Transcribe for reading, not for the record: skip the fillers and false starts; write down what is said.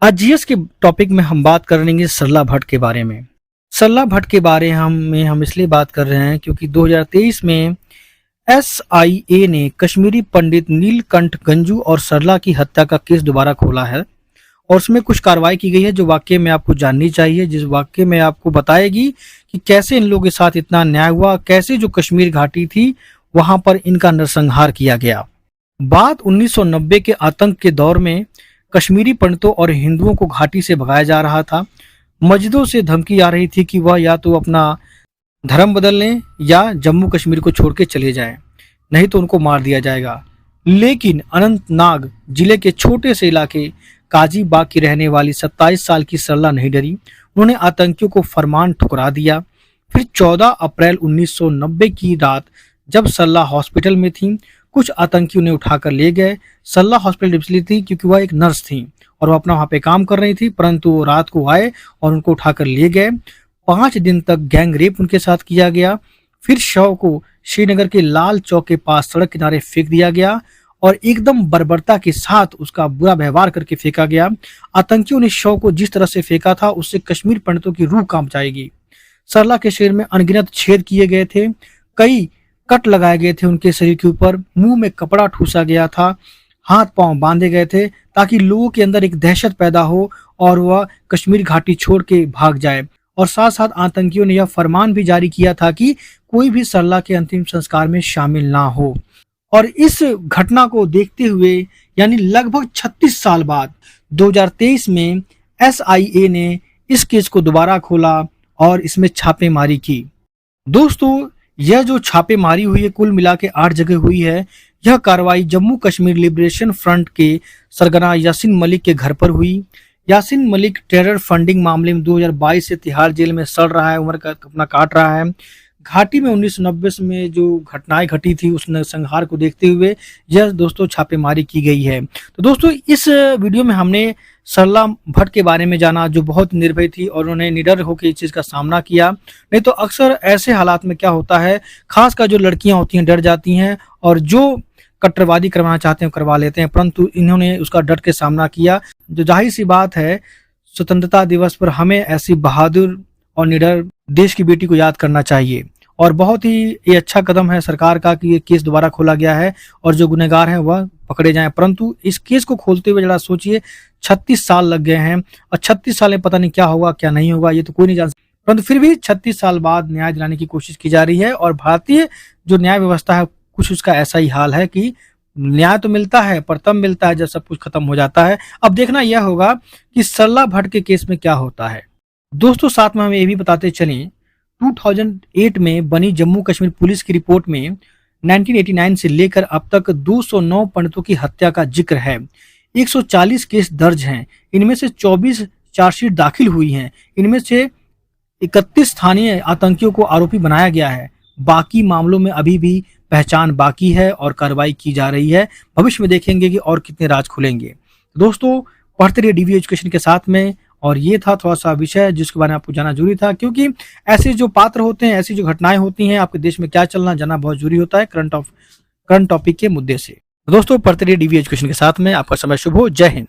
आज जीएस के टॉपिक में हम बात करेंगे सरला भट्ट के बारे में। सरला भट्ट के बारे में हम इसलिए बात कर रहे हैं क्योंकि 2023 में एसआईए ने कश्मीरी पंडित नीलकंठ गंजू और सरला की हत्या का केस दोबारा खोला है और उसमें कुछ कार्रवाई की गई है जो वाकई में आपको जाननी चाहिए, जिस वाकई में आपको बताएगी कि कैसे इन लोगों के साथ इतना अन्याय हुआ, कैसे जो कश्मीर घाटी थी वहां पर इनका नरसंहार किया गया। बात 1990 के आतंक के दौर में कश्मीरी पंडितों और हिंदुओं को घाटी से भगाया जा रहा था। मस्जिदों से धमकी आ रही थी कि वह या तो अपना धर्म बदल लें या जम्मू कश्मीर को छोड़ के चले जाएं, नहीं तो उनको मार दिया जाएगा। लेकिन अनंतनाग जिले के छोटे से इलाके काजीबाग की रहने वाली 27 साल की सरला नहीं डरी। उन्होंने आतंकियों को फरमान ठुकरा दिया। फिर 14 अप्रैल 1990 की रात जब सरला हॉस्पिटल में थी, कुछ आतंकी उन्हें उठाकर ले गए। सरला हॉस्पिटल इसलिए थी क्योंकि वह एक नर्स थी और वह अपना वहां पे काम कर रही थी, परंतु वो रात को आए और उनको उठाकर ले गए। 5 दिन तक गैंग रेप उनके साथ किया गया। फिर शव को श्रीनगर के लाल चौक के पास सड़क किनारे फेंक दिया गया और एकदम बर्बरता के साथ उसका बुरा व्यवहार करके फेंका गया। आतंकियों ने शव को जिस तरह से फेंका था उससे कश्मीर पंडितों की रूह कांप जाएगी। सरला के शरीर में अनगिनत छेद किए गए थे, कई कट लगाए गए थे उनके शरीर के ऊपर, मुंह में कपड़ा ठूसा गया था, हाथ पांव बांधे गए थे ताकि लोगों के अंदर एक दहशत पैदा हो और वह कश्मीर घाटी छोड़ के भाग जाए। और साथ साथ आतंकियों ने यह फरमान भी जारी किया था कि कोई भी सरला के अंतिम संस्कार में शामिल ना हो। और इस घटना को देखते हुए यानी लगभग 36 साल बाद 2023 में एसआईए ने इस केस को दोबारा खोला और इसमें छापेमारी की। दोस्तों, यह जो छापेमारी हुई है कुल मिला के 8 जगह हुई है। यह कार्रवाई जम्मू कश्मीर लिबरेशन फ्रंट के सरगना यासीन मलिक के घर पर हुई। यासीन मलिक टेरर फंडिंग मामले में 2022 से तिहाड़ जेल में सड़ रहा है, उम्र का अपना काट रहा है। घाटी में 1990 में जो घटनाएं घटी थी उस नरसंहार को देखते हुए यह दोस्तों छापेमारी की गई है। तो दोस्तों, इस वीडियो में हमने सरला भट्ट के बारे में जाना जो बहुत निर्भय थी और उन्होंने निडर होकर इस चीज का सामना किया। नहीं तो अक्सर ऐसे हालात में क्या होता है, खासकर जो लड़कियां होती हैं डर जाती हैं और जो कट्टरवादी करवाना चाहते हैं करवा लेते हैं, परंतु इन्होंने उसका डट के सामना किया। जो जाहिर सी बात है, स्वतंत्रता दिवस पर हमें ऐसी बहादुर और निडर देश की बेटी को याद करना चाहिए। और बहुत ही ये अच्छा कदम है सरकार का कि ये केस दोबारा खोला गया है और जो गुनहगार हैं वह पकड़े जाएं। परंतु इस केस को खोलते हुए जरा सोचिए, 36 साल लग गए हैं और 36 साल में पता नहीं क्या होगा क्या नहीं होगा, ये तो कोई नहीं जान सकता। परंतु फिर भी 36 साल बाद न्याय दिलाने की कोशिश की जा रही है और भारतीय जो न्याय व्यवस्था है कुछ उसका ऐसा ही हाल है कि न्याय तो मिलता है पर तब मिलता है जब सब कुछ खत्म हो जाता है। अब देखना यह होगा कि सरला भट्ट के केस में क्या होता है। दोस्तों, साथ में हम ये भी बताते चलें, 2008 में बनी जम्मू कश्मीर पुलिस की रिपोर्ट में 1989 से लेकर अब तक 209 पंडितों की हत्या का जिक्र है। 140 केस दर्ज हैं, इनमें से 24 चार्जशीट दाखिल हुई हैं। इनमें से 31 स्थानीय आतंकियों को आरोपी बनाया गया है। बाकी मामलों में अभी भी पहचान बाकी है और कार्रवाई की जा रही है। भविष्य में देखेंगे कि और कितने राज खुलेंगे। दोस्तों, पढ़ते रहिए डीवी एजुकेशन के साथ में। और ये था थोड़ा सा विषय जिसके बारे में आपको जानना जरूरी था, क्योंकि ऐसे जो पात्र होते हैं, ऐसी जो घटनाएं होती हैं, आपके देश में क्या चलना जानना बहुत जरूरी होता है करंट टॉपिक के मुद्दे से। दोस्तों, पढ़ते रहिए डीवी एजुकेशन के साथ में। आपका समय शुभ हो। जय हिंद।